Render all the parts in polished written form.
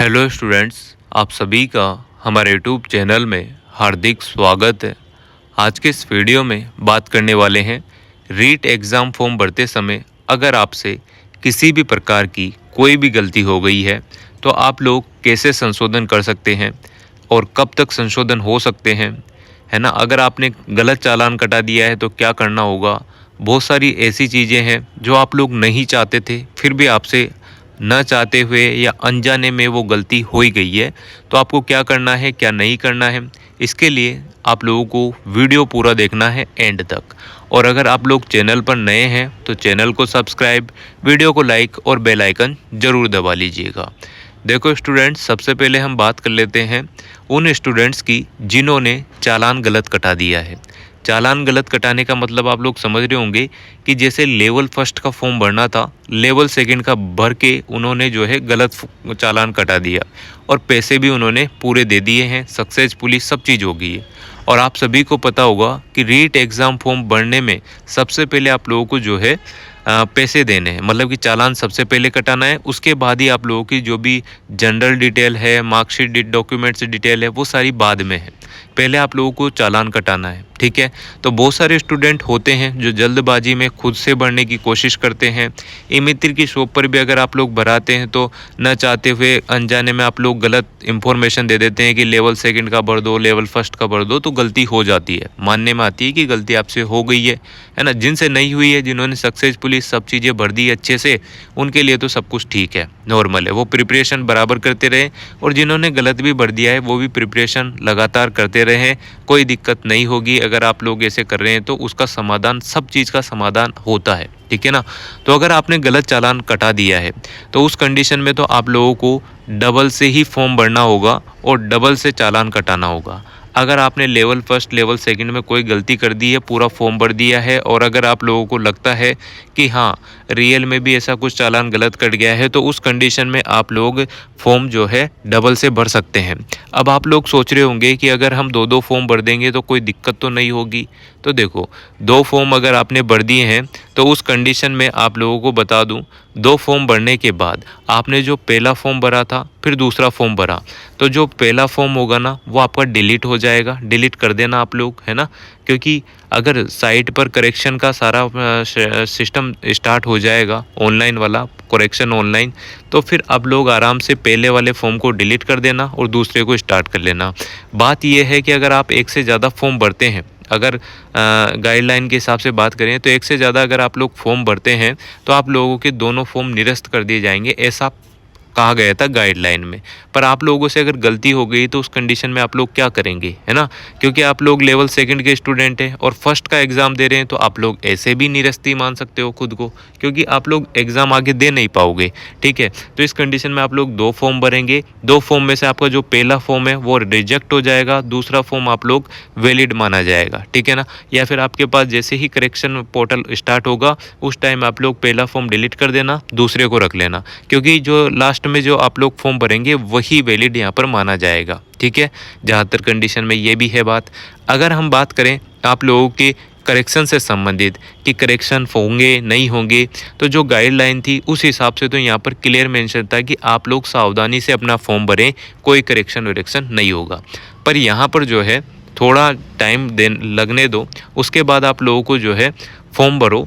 Hello students, आप सभी का हमारे यूट्यूब चैनल में हार्दिक स्वागत है। आज के इस वीडियो में बात करने वाले हैं रीट एग्ज़ाम फॉर्म भरते समय अगर आपसे किसी भी प्रकार की कोई भी गलती हो गई है तो आप लोग कैसे संशोधन कर सकते हैं और कब तक संशोधन हो सकते हैं, है ना। अगर आपने गलत चालान कटा दिया है तो क्या करना होगा। बहुत सारी ऐसी चीज़ें हैं जो आप लोग नहीं चाहते थे, फिर भी आपसे न चाहते हुए या अनजाने में वो गलती हो ही गई है, तो आपको क्या करना है, क्या नहीं करना है। इसके लिए आप लोगों को वीडियो पूरा देखना है एंड तक। और अगर आप लोग चैनल पर नए हैं तो चैनल को सब्सक्राइब, वीडियो को लाइक और बेल आइकन ज़रूर दबा लीजिएगा। देखो स्टूडेंट्स, सबसे पहले हम बात कर लेते हैं उन स्टूडेंट्स की जिन्होंने चालान गलत कटा दिया है। चालान गलत कटाने का मतलब आप लोग समझ रहे होंगे कि जैसे लेवल फर्स्ट का फॉर्म भरना था, लेवल सेकंड का भर के उन्होंने जो है गलत चालान कटा दिया और पैसे भी उन्होंने पूरे दे दिए हैं, सक्सेसफुली सब चीज़ हो गई है। और आप सभी को पता होगा कि रीट एग्ज़ाम फॉर्म भरने में सबसे पहले आप लोगों को जो है पैसे देने हैं, मतलब कि चालान सबसे पहले कटाना है। उसके बाद ही आप लोगों की जो भी जनरल डिटेल है, मार्कशीट डॉक्यूमेंट्स डिटेल है, वो सारी बाद में है। पहले आप लोगों को चालान कटाना है, ठीक है। तो बहुत सारे स्टूडेंट होते हैं जो जल्दबाजी में खुद से भरने की कोशिश करते हैं। ई मित्र की शॉप पर भी अगर आप लोग भराते हैं तो न चाहते हुए अनजाने में आप लोग गलत इंफॉर्मेशन दे देते हैं कि लेवल सेकंड का भर दो, लेवल फर्स्ट का भर दो, तो गलती हो जाती है, मानने में आती है कि गलती आपसे हो गई है ना। जिनसे नहीं हुई है, जिन्होंने सक्सेसफुली सब चीज़ें भर दी अच्छे से, उनके लिए तो सब कुछ ठीक है, नॉर्मल है। वो प्रिपरेशन बराबर करते रहे और जिन्होंने गलत भी भर दिया है वो भी प्रिपरेशन लगातार करते रहे, कोई दिक्कत नहीं होगी। अगर आप लोग ऐसे कर रहे हैं तो उसका समाधान, सब चीज़ का समाधान होता है, ठीक है ना। तो अगर आपने गलत चालान कटा दिया है तो उस कंडीशन में तो आप लोगों को डबल से ही फॉर्म भरना होगा और डबल से चालान कटाना होगा। अगर आपने लेवल फर्स्ट, लेवल सेकंड में कोई गलती कर दी है, पूरा फॉर्म भर दिया है और अगर आप लोगों को लगता है कि हाँ रियल में भी ऐसा कुछ चालान गलत कट गया है, तो उस कंडीशन में आप लोग फॉर्म जो है डबल से भर सकते हैं। अब आप लोग सोच रहे होंगे कि अगर हम दो दो फॉर्म भर देंगे तो कोई दिक्कत तो नहीं होगी। तो देखो, दो फॉर्म अगर आपने भर दिए हैं तो उस कंडीशन में आप लोगों को बता दूं, दो फॉर्म भरने के बाद आपने जो पहला फॉर्म भरा था फिर दूसरा फॉर्म भरा, तो जो पहला फॉर्म होगा ना वो आपका डिलीट हो जाएगा। डिलीट कर देना आप लोग, है ना। क्योंकि अगर साइट पर करेक्शन का सारा सिस्टम स्टार्ट हो जाएगा, ऑनलाइन वाला करेक्शन ऑनलाइन, तो फिर आप लोग आराम से पहले वाले फॉर्म को डिलीट कर देना और दूसरे को स्टार्ट कर लेना। बात यह है कि अगर आप एक से ज़्यादा फॉर्म भरते हैं, अगर गाइडलाइन के हिसाब से बात करें तो एक से ज़्यादा अगर आप लोग फॉर्म भरते हैं तो आप लोगों के दोनों फॉर्म निरस्त कर दिए जाएंगे, ऐसा कहा गया था गाइडलाइन में। पर आप लोगों से अगर गलती हो गई तो उस कंडीशन में आप लोग क्या करेंगे, है ना। क्योंकि आप लोग लेवल सेकंड के स्टूडेंट हैं और फर्स्ट का एग्ज़ाम दे रहे हैं, तो आप लोग ऐसे भी निरस्ती मान सकते हो खुद को, क्योंकि आप लोग एग्ज़ाम आगे दे नहीं पाओगे, ठीक है। तो इस कंडीशन में आप लोग दो फॉर्म भरेंगे। दो फॉर्म में से आपका जो पहला फॉर्म है वो रिजेक्ट हो जाएगा, दूसरा फॉर्म आप लोग वैलिड माना जाएगा, ठीक है ना। या फिर आपके पास जैसे ही करेक्शन पोर्टल स्टार्ट होगा उस टाइम आप लोग पहला फॉर्म डिलीट कर देना, दूसरे को रख लेना, क्योंकि जो लास्ट में जो आप लोग फॉर्म भरेंगे वही वैलिड यहाँ पर माना जाएगा, ठीक है। जहाँ तक कंडीशन में ये भी है बात। अगर हम बात करें आप लोगों के करेक्शन से संबंधित कि करेक्शन होंगे नहीं होंगे, तो जो गाइडलाइन थी उस हिसाब से तो यहाँ पर क्लियर मेंशन था कि आप लोग सावधानी से अपना फॉर्म भरें, कोई करेक्शन वरेक्शन नहीं होगा। पर यहाँ पर जो है थोड़ा टाइम लगने दो, उसके बाद आप लोगों को जो है फॉर्म भरो।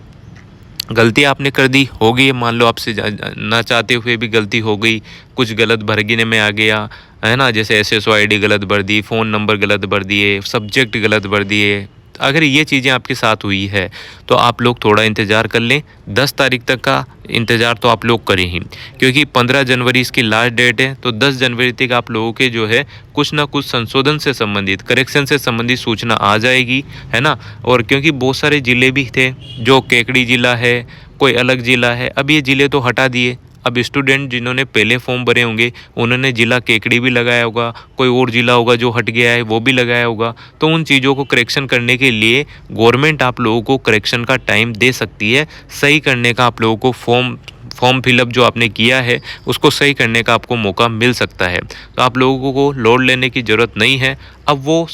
गलती आपने कर दी, हो गई, मान लो आपसे ना चाहते हुए भी गलती हो गई, कुछ गलत भरने में आ गया, है ना। जैसे SSO ID गलत भर दी, फ़ोन नंबर गलत भर दिए, सब्जेक्ट गलत भर दिए। अगर ये चीज़ें आपके साथ हुई है तो आप लोग थोड़ा इंतज़ार कर लें। 10 तारीख तक का इंतज़ार तो आप लोग करें ही, क्योंकि 15 जनवरी इसकी लास्ट डेट है। तो 10 जनवरी तक आप लोगों के जो है कुछ ना कुछ संशोधन से संबंधित, करेक्शन से संबंधित सूचना आ जाएगी, है ना। और क्योंकि बहुत सारे ज़िले भी थे, जो केकड़ी ज़िला है, कोई अलग ज़िला है, अब ये ज़िले तो हटा दिए। अब स्टूडेंट जिन्होंने पहले फॉर्म भरे होंगे उन्होंने ज़िला केकड़ी भी लगाया होगा, कोई और ज़िला होगा जो हट गया है वो भी लगाया होगा। तो उन चीज़ों को करेक्शन करने के लिए गवर्नमेंट आप लोगों को करेक्शन का टाइम दे सकती है, सही करने का आप लोगों को फॉर्म फिलअप जो आपने किया है उसको सही करने का आपको मौका मिल सकता है। तो आप लोगों को लोड लेने की ज़रूरत नहीं है। अब वो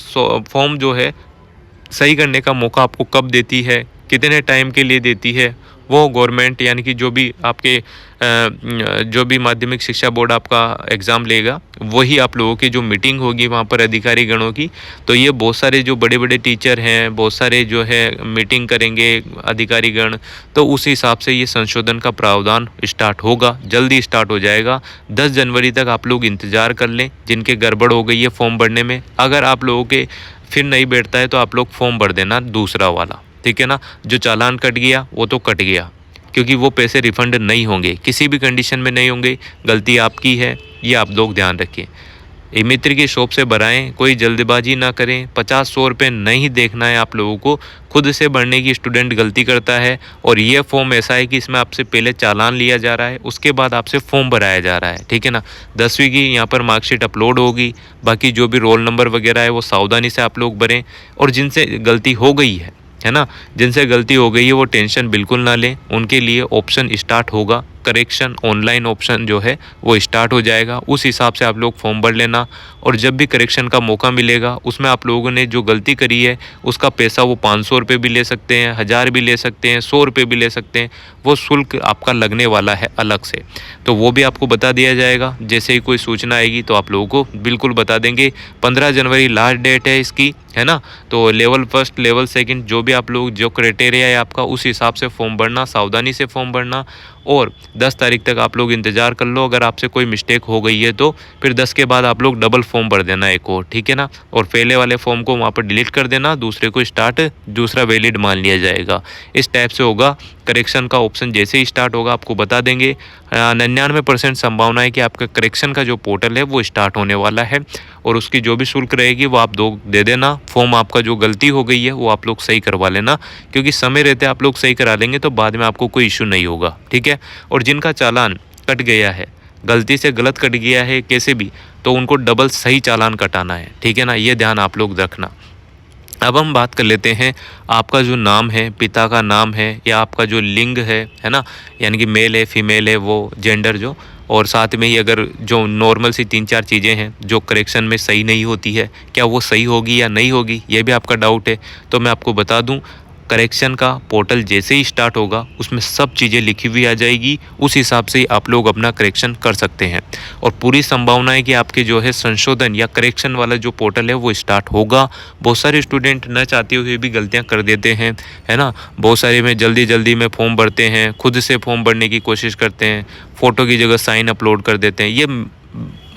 फॉर्म जो है सही करने का मौका आपको कब देती है, कितने टाइम के लिए देती है, वो गवर्नमेंट यानी कि जो भी आपके जो भी माध्यमिक शिक्षा बोर्ड आपका एग्ज़ाम लेगा वही आप लोगों की जो मीटिंग होगी वहाँ पर अधिकारी गणों की, तो ये बहुत सारे जो बड़े बड़े टीचर हैं, बहुत सारे जो है मीटिंग करेंगे अधिकारी गण, तो उस हिसाब से ये संशोधन का प्रावधान स्टार्ट होगा, जल्दी स्टार्ट हो जाएगा। 10 जनवरी तक आप लोग इंतज़ार कर लें। जिनके गड़बड़ हो गई है फॉर्म भरने में, अगर आप लोगों के फिर नहीं बैठता है तो आप लोग फॉर्म भर देना दूसरा वाला, ठीक है ना। जो चालान कट गया वो तो कट गया, क्योंकि वो पैसे रिफ़ंड नहीं होंगे, किसी भी कंडीशन में नहीं होंगे। गलती आपकी है, ये आप लोग ध्यान रखें। ई मित्र की शॉप से भराएं, कोई जल्दबाजी ना करें। 50-100 रुपये नहीं देखना है आप लोगों को, खुद से भरने की स्टूडेंट गलती करता है। और ये फॉर्म ऐसा है कि इसमें आपसे पहले चालान लिया जा रहा है, उसके बाद आपसे फॉर्म भराया जा रहा है, ठीक है ना। 10वीं की यहाँ पर मार्कशीट अपलोड होगी, बाकी जो भी रोल नंबर वगैरह है वो सावधानी से आप लोग भरें। और जिनसे गलती हो गई है ना, जिनसे गलती हो गई है वो टेंशन बिल्कुल ना लें, उनके लिए ऑप्शन स्टार्ट होगा, करेक्शन ऑनलाइन ऑप्शन जो है वो स्टार्ट हो जाएगा। उस हिसाब से आप लोग फॉर्म भर लेना। और जब भी करेक्शन का मौका मिलेगा उसमें आप लोगों ने जो गलती करी है उसका पैसा वो 500 रुपये भी ले सकते हैं, 1000 भी ले सकते हैं, 100 रुपये भी ले सकते हैं। वो शुल्क आपका लगने वाला है अलग से, तो वो भी आपको बता दिया जाएगा। जैसे ही कोई सूचना आएगी तो आप लोगों को बिल्कुल बता देंगे। 15 जनवरी लास्ट डेट है इसकी, है ना। तो लेवल फर्स्ट, लेवल सेकंड, जो भी आप लोग जो क्राइटेरिया है आपका, उस हिसाब से फॉर्म भरना, सावधानी से फॉर्म भरना। और 10 तारीख तक आप लोग इंतज़ार कर लो। अगर आपसे कोई मिस्टेक हो गई है तो फिर 10 के बाद आप लोग डबल फॉर्म भर देना एक और, ठीक है ना। और पहले वाले फॉर्म को वहाँ पर डिलीट कर देना, दूसरे को स्टार्ट, दूसरा वैलिड मान लिया जाएगा। इस टाइप से होगा। करेक्शन का ऑप्शन जैसे ही स्टार्ट होगा आपको बता देंगे। 99% संभावना है कि आपका करेक्शन का जो पोर्टल है वो स्टार्ट होने वाला है। और उसकी जो भी शुल्क रहेगी वो आप दे देना। फॉर्म आपका जो गलती हो गई है वो आप लोग सही करवा लेना, क्योंकि समय रहते आप लोग सही करा लेंगे तो बाद में आपको कोई इशू नहीं होगा, ठीक है। और जिनका चालान कट गया है, गलती से गलत कट गया है कैसे भी, तो उनको डबल सही चालान कटाना है, ठीक है ना। ये ध्यान आप लोग रखना। अब हम बात कर लेते हैं, आपका जो नाम है, पिता का नाम है, या आपका जो लिंग है ना, यानी कि मेल है फीमेल है, वो जेंडर जो, और साथ में ही अगर जो नॉर्मल सी 3-4 चीज़ें हैं जो करेक्शन में सही नहीं होती है, क्या वो सही होगी या नहीं होगी, ये भी आपका डाउट है। तो मैं आपको बता दूं, करेक्शन का पोर्टल जैसे ही स्टार्ट होगा उसमें सब चीज़ें लिखी हुई आ जाएगी, उस हिसाब से ही आप लोग अपना करेक्शन कर सकते हैं। और पूरी संभावना है कि आपके जो है संशोधन या करेक्शन वाला जो पोर्टल है वो स्टार्ट होगा। बहुत सारे स्टूडेंट न चाहते हुए भी गलतियां कर देते हैं, है ना। बहुत सारे में जल्दी में फॉर्म भरते हैं, खुद से फॉर्म भरने की कोशिश करते हैं, फ़ोटो की जगह साइन अपलोड कर देते हैं। ये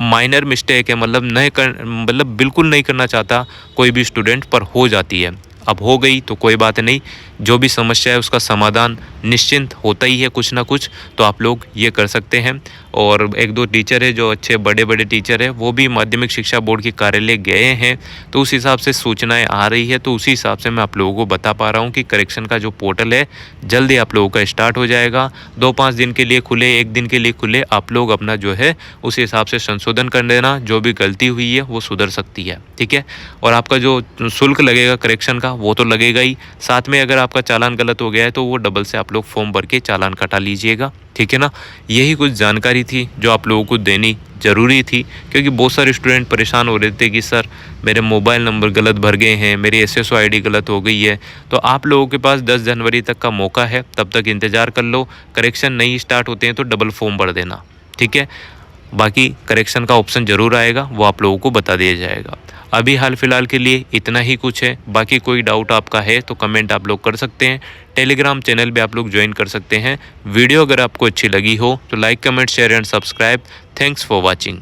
माइनर मिस्टेक है, मतलब बिल्कुल नहीं करना चाहता कोई भी स्टूडेंट, पर हो जाती है। अब हो गई तो कोई बात नहीं, जो भी समस्या है उसका समाधान निश्चिंत होता ही है कुछ ना कुछ, तो आप लोग ये कर सकते हैं। और 1-2 टीचर है जो अच्छे बड़े टीचर है, वो भी माध्यमिक शिक्षा बोर्ड के कार्यालय गए हैं, तो उस हिसाब से सूचनाएं आ रही है, तो उसी हिसाब से मैं आप लोगों को बता पा रहा हूँ कि करेक्शन का जो पोर्टल है जल्दी आप लोगों का स्टार्ट हो जाएगा। 2-5 दिन के लिए खुले, 1 दिन के लिए खुले, आप लोग अपना जो है उस हिसाब से संशोधन कर देना, जो भी गलती हुई है वो सुधर सकती है, ठीक है। और आपका जो शुल्क लगेगा करेक्शन का वो तो लगेगा ही, साथ में अगर आपका चालान गलत हो गया है तो वो डबल से आप लोग फॉर्म भर के चालान कटा लीजिएगा, ठीक है ना। यही कुछ जानकारी थी जो आप लोगों को देनी ज़रूरी थी, क्योंकि बहुत सारे स्टूडेंट परेशान हो रहे थे कि सर मेरे मोबाइल नंबर गलत भर गए हैं, मेरी SSO ID गलत हो गई है। तो आप लोगों के पास 10 जनवरी तक का मौका है, तब तक इंतज़ार कर लो। करेक्शन नहीं स्टार्ट होते हैं तो डबल फॉर्म भर देना, ठीक है। बाकी करेक्शन का ऑप्शन ज़रूर आएगा, वो आप लोगों को बता दिया जाएगा। अभी हाल फिलहाल के लिए इतना ही कुछ है। बाकी कोई डाउट आपका है तो कमेंट आप लोग कर सकते हैं। टेलीग्राम चैनल भी आप लोग ज्वाइन कर सकते हैं। वीडियो अगर आपको अच्छी लगी हो तो like, comment, share and subscribe. Thanks for watching.